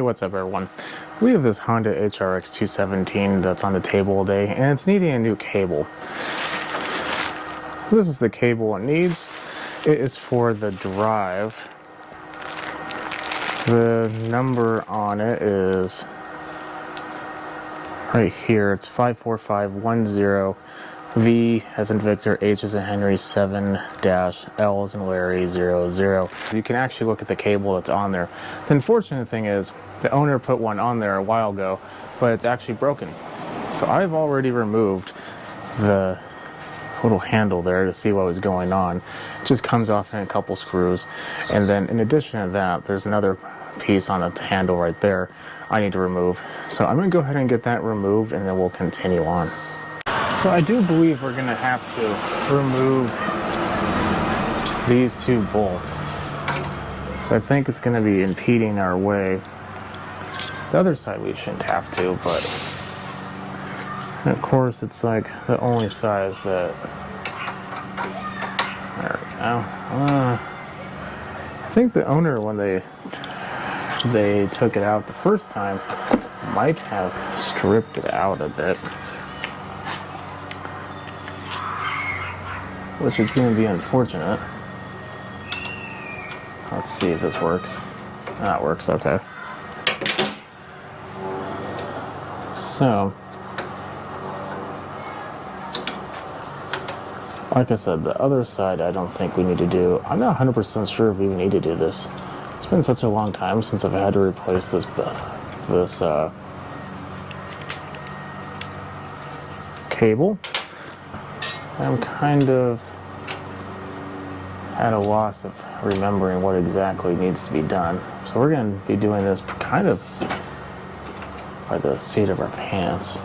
what's up everyone? We have this Honda HRX217 that's on the table today, and it's needing a new cable. This is the cable it needs. It is for the drive. The number on it is right here. It's 54510. V as in Victor, H as in Henry, 7-L as in Larry, 00. You can actually look at the cable that's on there. The unfortunate thing is, the owner put one on there a while ago, but it's actually broken. So I've already removed the little handle there to see what was going on. It just comes off in a couple screws. And then in addition to that, there's another piece on the handle right there I need to remove. So I'm going to go ahead and get that removed, and then we'll continue on. So I do believe we're going to have to remove these two bolts. So I think it's going to be impeding our way. The other side we shouldn't have to, but of course it's like the only size that... There we go. I think the owner, when they took it out the first time, might have stripped it out a bit. Which is going to be unfortunate. Let's see if this works. That works, okay. So, like I said, the other side I don't think we need to do. I'm not 100% sure if we even need to do this. It's been such a long time since I've had to replace this cable. I'm kind of at a loss of remembering what exactly needs to be done. So we're going to be doing this kind of by the seat of our pants.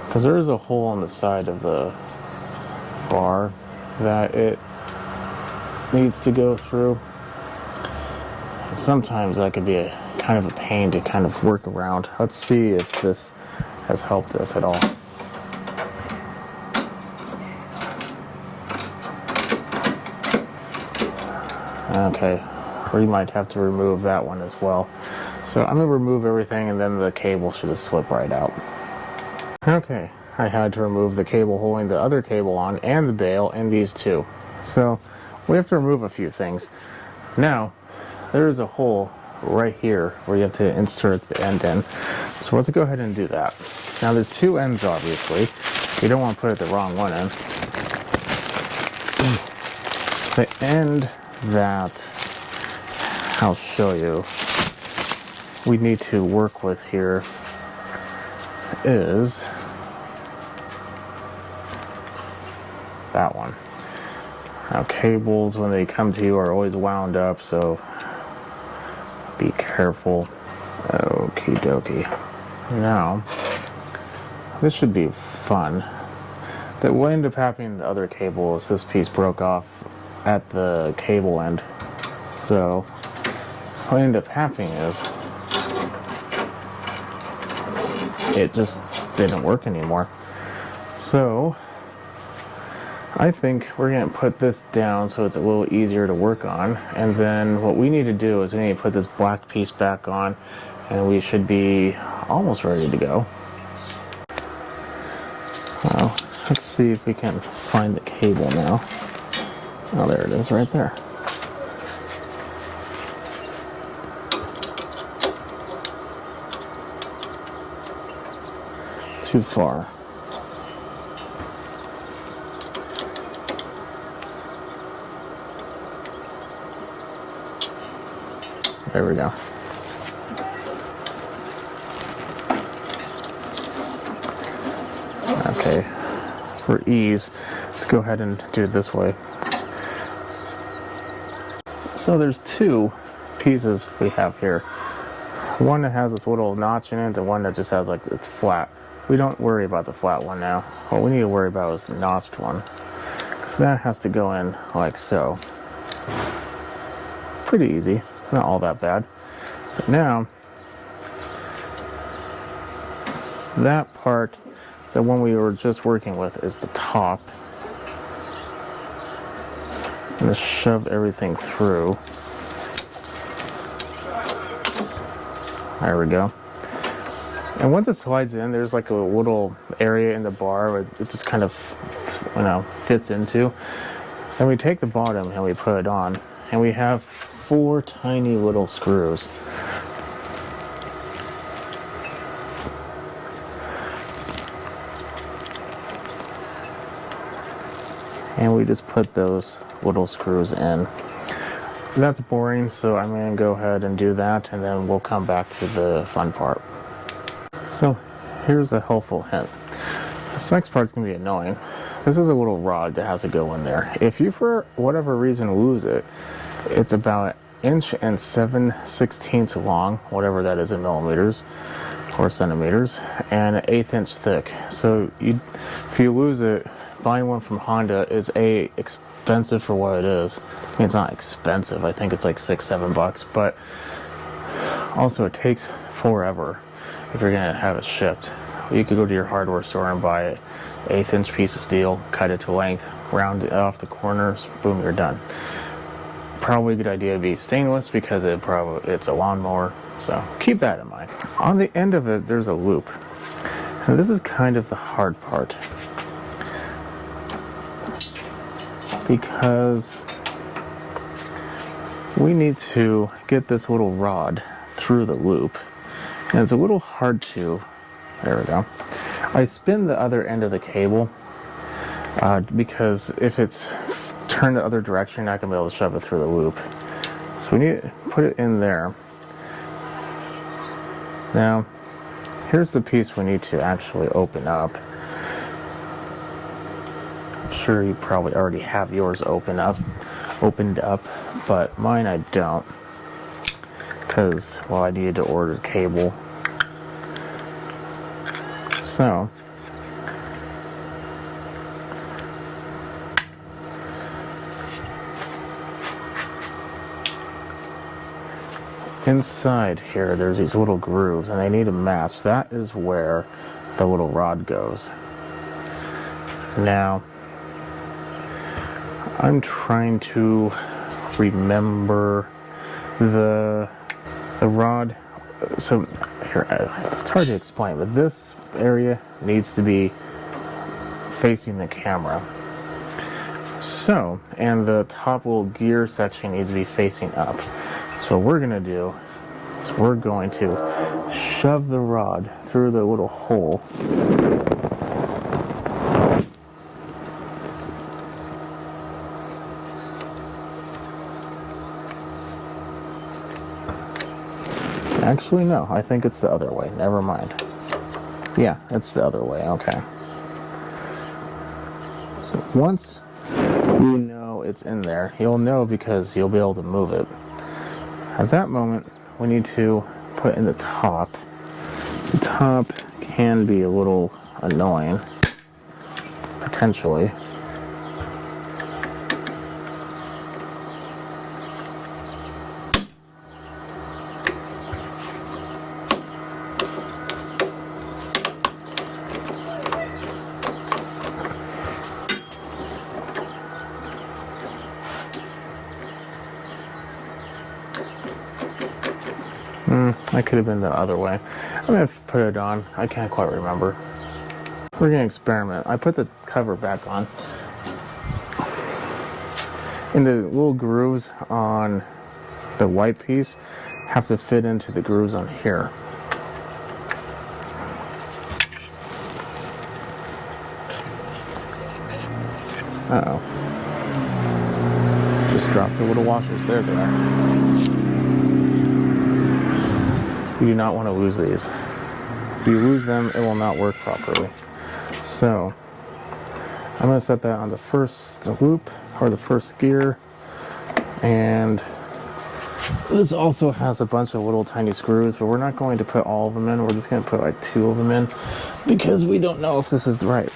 Because there is a hole on the side of the bar that it needs to go through. And sometimes that could be a kind of a pain to kind of work around. Let's see if this has helped us at all. Okay, we might have to remove that one as well. So I'm going to remove everything, and then the cable should just slip right out. Okay, I had to remove the cable holding the other cable on, and the bail, and these two. So we have to remove a few things. Now, there is a hole right here where you have to insert the end in. So let's go ahead and do that. Now there's two ends, obviously. You don't want to put it the wrong one in. The end that I'll show you we need to work with here is that one. Now cables, when they come to you, are always wound up, so be careful. Okie dokie. Now, this should be fun. That what ended up happening to the other cable is this piece broke off at the cable end. So, what ended up happening is it just didn't work anymore. So, I think we're going to put this down so it's a little easier to work on. And then what we need to do is we need to put this black piece back on, and we should be almost ready to go. So let's see if we can find the cable now. Oh, there it is right there. Too far. There we go. Okay, for ease, let's go ahead and do it this way. So there's two pieces we have here. One that has this little notch in it, and one that just has like, it's flat. We don't worry about the flat one now. What we need to worry about is the notched one, because that has to go in like so. Pretty easy. Not all that bad. But now, that part, the one we were just working with, is the top. I'm going to shove everything through. There we go. And once it slides in, there's like a little area in the bar where it just kind of, fits into. Then we take the bottom and we put it on, and we have 4 tiny little screws. And we just put those little screws in. That's boring, so I'm going to go ahead and do that, and then we'll come back to the fun part. So here's a helpful hint. This next part's going to be annoying. This is a little rod that has to go in there. If you, for whatever reason, lose it, it's about 1.7 inches long, whatever that is in millimeters or centimeters, and 1/8 inch thick. So if you lose it, buying one from Honda is expensive for what it is. I mean, it's not expensive. I think it's like $6-7, but also it takes forever if you're gonna have it shipped. You could go to your hardware store and buy an 1/8 inch piece of steel, cut it to length, round it off the corners, boom, you're done. Probably a good idea to be stainless because it's a lawnmower, so keep that in mind. On the end of it, there's a loop, and this is kind of the hard part, because we need to get this little rod through the loop, and it's a little hard to. There we go. I spin the other end of the cable because if it's turned the other direction, you're not going to be able to shove it through the loop. So we need to put it in there. Now, here's the piece we need to actually open up. I'm sure you probably already have yours opened up, but mine I don't, because, well, I needed to order the cable. So, inside here, there's these little grooves, and they need to match. That is where the little rod goes. Now, I'm trying to remember the rod. So here, it's hard to explain, but this area needs to be facing the camera. So, and the top little gear section needs to be facing up. So what we're going to do is we're going to shove the rod through the little hole. Actually, no, I think it's the other way. Never mind. Yeah, it's the other way. Okay. So once you know it's in there, you'll know because you'll be able to move it. At that moment, we need to put in the top. The top can be a little annoying, potentially. I could have been the other way. I'm going to put it on. I can't quite remember. We're going to experiment. I put the cover back on. And the little grooves on the white piece have to fit into the grooves on here. Uh-oh. Just dropped the little washers. There they are. You do not want to lose these. If you lose them, it will not work properly. So, I'm going to set that on the first loop, or the first gear. And this also has a bunch of little tiny screws, but we're not going to put all of them in. We're just going to put like 2 of them in, because we don't know if this is right.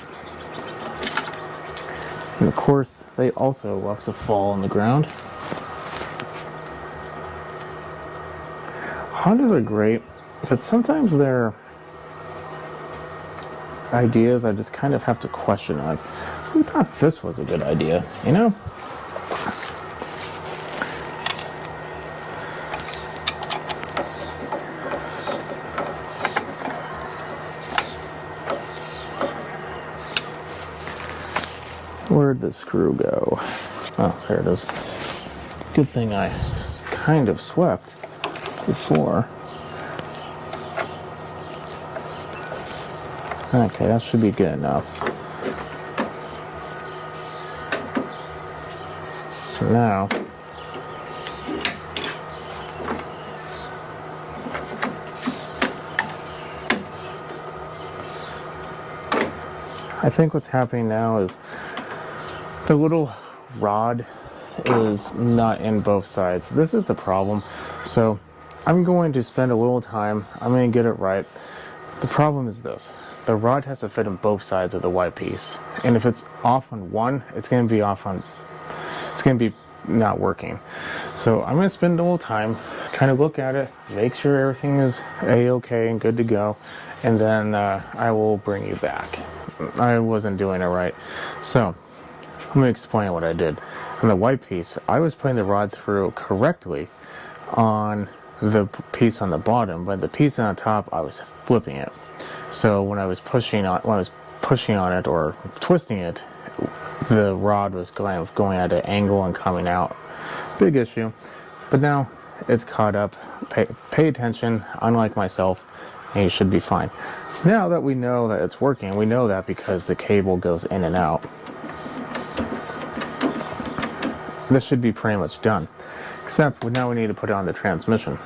And of course, they also love to fall on the ground. Hondas are great, but sometimes their ideas I just kind of have to question. Like, who thought this was a good idea, you know? Where'd the screw go? Oh, there it is. Good thing I kind of swept before. Okay, that should be good enough. So now, I think what's happening now is the little rod is not in both sides. This is the problem. So I'm going to spend a little time. I'm going to get it right. The problem is this. The rod has to fit on both sides of the white piece. And if it's off on one, it's going to be off on, it's going to be not working. So I'm going to spend a little time, kind of look at it, make sure everything is A-okay and good to go. And then I will bring you back. I wasn't doing it right. So let me explain what I did. On the white piece, I was putting the rod through correctly on the piece on the bottom, but the piece on the top, I was flipping it. So when I was pushing on it or twisting it, the rod was going at an angle and coming out. Big issue. But now it's caught up. Pay attention, unlike myself, and you should be fine. Now that we know that it's working, we know that because the cable goes in and out. This should be pretty much done. Except now we need to put on the transmission.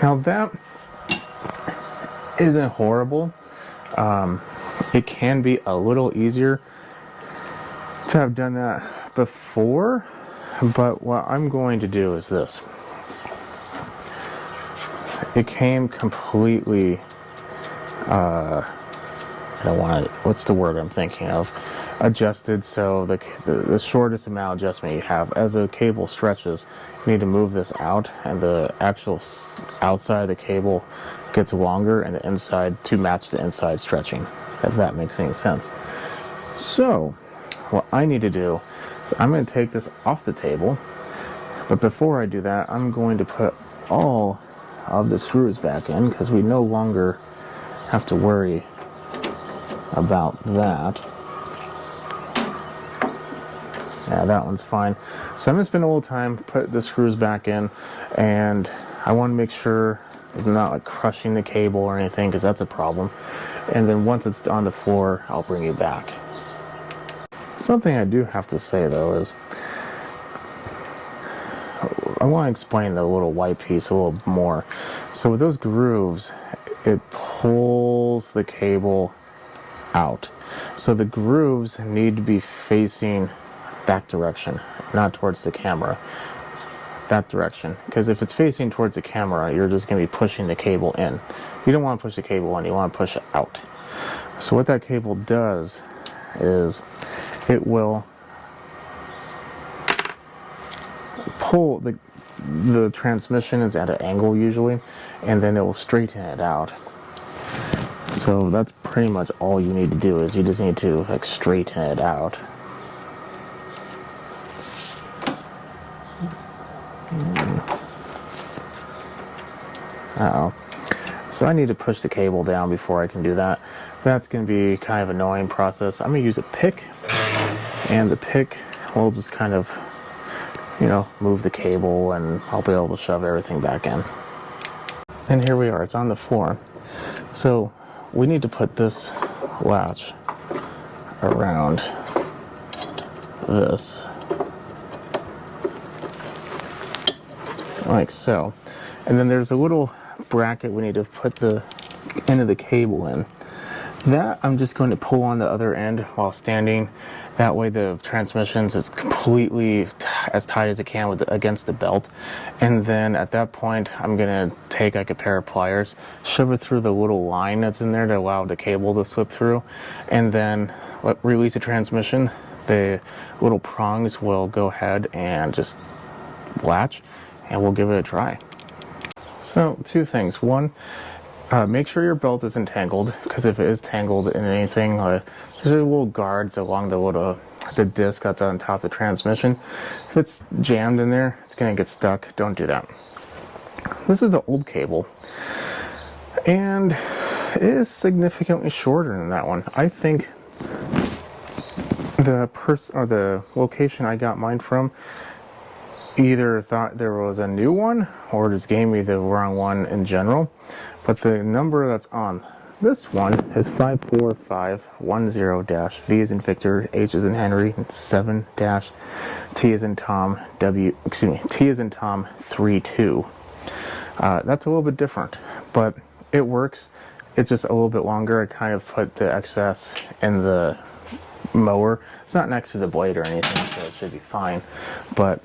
Now that isn't horrible. It can be a little easier to have done that before, but what I'm going to do is this. It came completely, I don't want to, what's the word I'm thinking of? Adjusted, so the shortest amount of adjustment you have. As the cable stretches, you need to move this out, and the actual outside of the cable gets longer, and the inside to match the inside stretching, if that makes any sense. So, what I need to do is I'm going to take this off the table, but before I do that, I'm going to put all of the screws back in, because we no longer have to worry about that. Yeah, that one's fine. So I'm going to spend a little time, put the screws back in, and I want to make sure I'm not like crushing the cable or anything, because that's a problem. And then once it's on the floor, I'll bring you back. Something I do have to say though is, I want to explain the little white piece a little more. So with those grooves, it pulls the cable out. So the grooves need to be facing that direction, not towards the camera. That direction. Because if it's facing towards the camera, you're just going to be pushing the cable in. You don't want to push the cable in, you want to push it out. So what that cable does is it will pull the transmission is at an angle usually, and then it will straighten it out. So that's pretty much all you need to do, is you just need to like straighten it out. Uh-oh. So I need to push the cable down before I can do that. That's going to be kind of an annoying process. I'm going to use a pick, and the pick will just kind of, you know, move the cable, and I'll be able to shove everything back in. And here we are, it's on the floor. So we need to put this latch around this, like so. And then there's a little bracket we need to put the end of the cable in. That I'm just going to pull on the other end while standing. That way the transmissions is completely as tight as it can against the belt. And then at that point, I'm going to take like a pair of pliers, shove it through the little line that's in there to allow the cable to slip through, and then release the transmission. The little prongs will go ahead and just latch, and we'll give it a try. So, two things. One, make sure your belt isn't tangled, because if it is tangled in anything, there's little guards along the disc that's on top of the transmission. If it's jammed in there, it's going to get stuck. Don't do that. This is the old cable, and it is significantly shorter than that one. I think the location I got mine from either thought there was a new one or just gave me the wrong one in general. But the number that's on this one is 54510-V as in Victor, H as in Henry, 7-T as in Tom, T as in Tom 32. That's a little bit different, but it works. It's just a little bit longer. I kind of put the excess in the mower. It's not next to the blade or anything, so it should be fine. But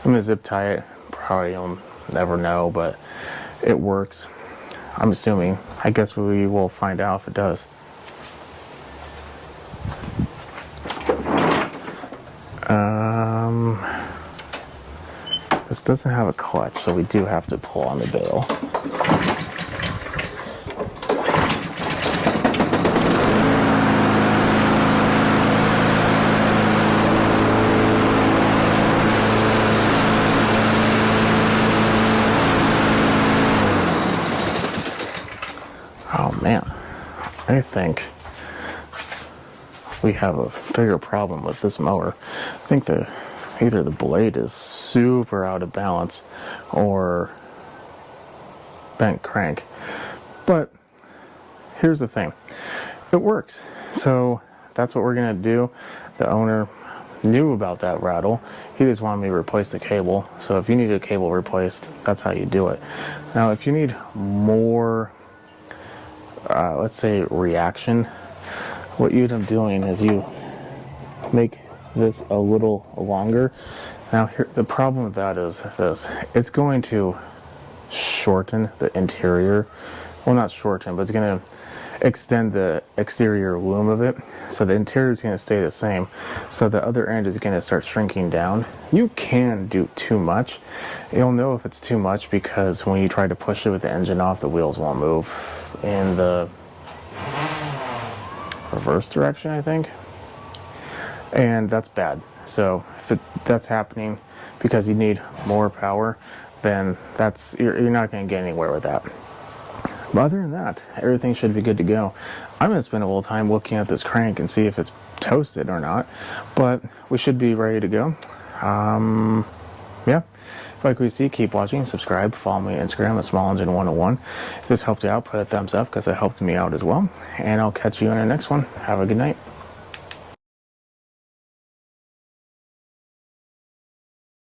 I'm gonna zip tie it. Probably you'll never know, but it works. I'm assuming. I guess we will find out if it does. This doesn't have a clutch, so we do have to pull on the bail. Oh man, I think we have a bigger problem with this mower. I think either the blade is super out of balance or bent crank. But here's the thing, it works. So that's what we're gonna do. The owner knew about that rattle. He just wanted me to replace the cable. So if you need a cable replaced, that's how you do it. Now if you need more let's say reaction, what you end up doing is you make this a little longer. Now here, the problem with that is this: it's going to shorten the interior. Well, not shorten, but it's going to extend the exterior loom of it. So the interior is going to stay the same. So the other end is going to start shrinking down. You can do too much. You'll know if it's too much because when you try to push it with the engine off, the wheels won't move in the reverse direction, I think. And that's bad. So if that's happening because you need more power, then you're not going to get anywhere with that. But other than that, everything should be good to go. I'm going to spend a little time looking at this crank and see if it's toasted or not, but we should be ready to go. Yeah. If you like what you see, keep watching, subscribe, follow me on Instagram at SmallEngine101. If this helped you out, put a thumbs up because it helped me out as well. And I'll catch you in the next one. Have a good night.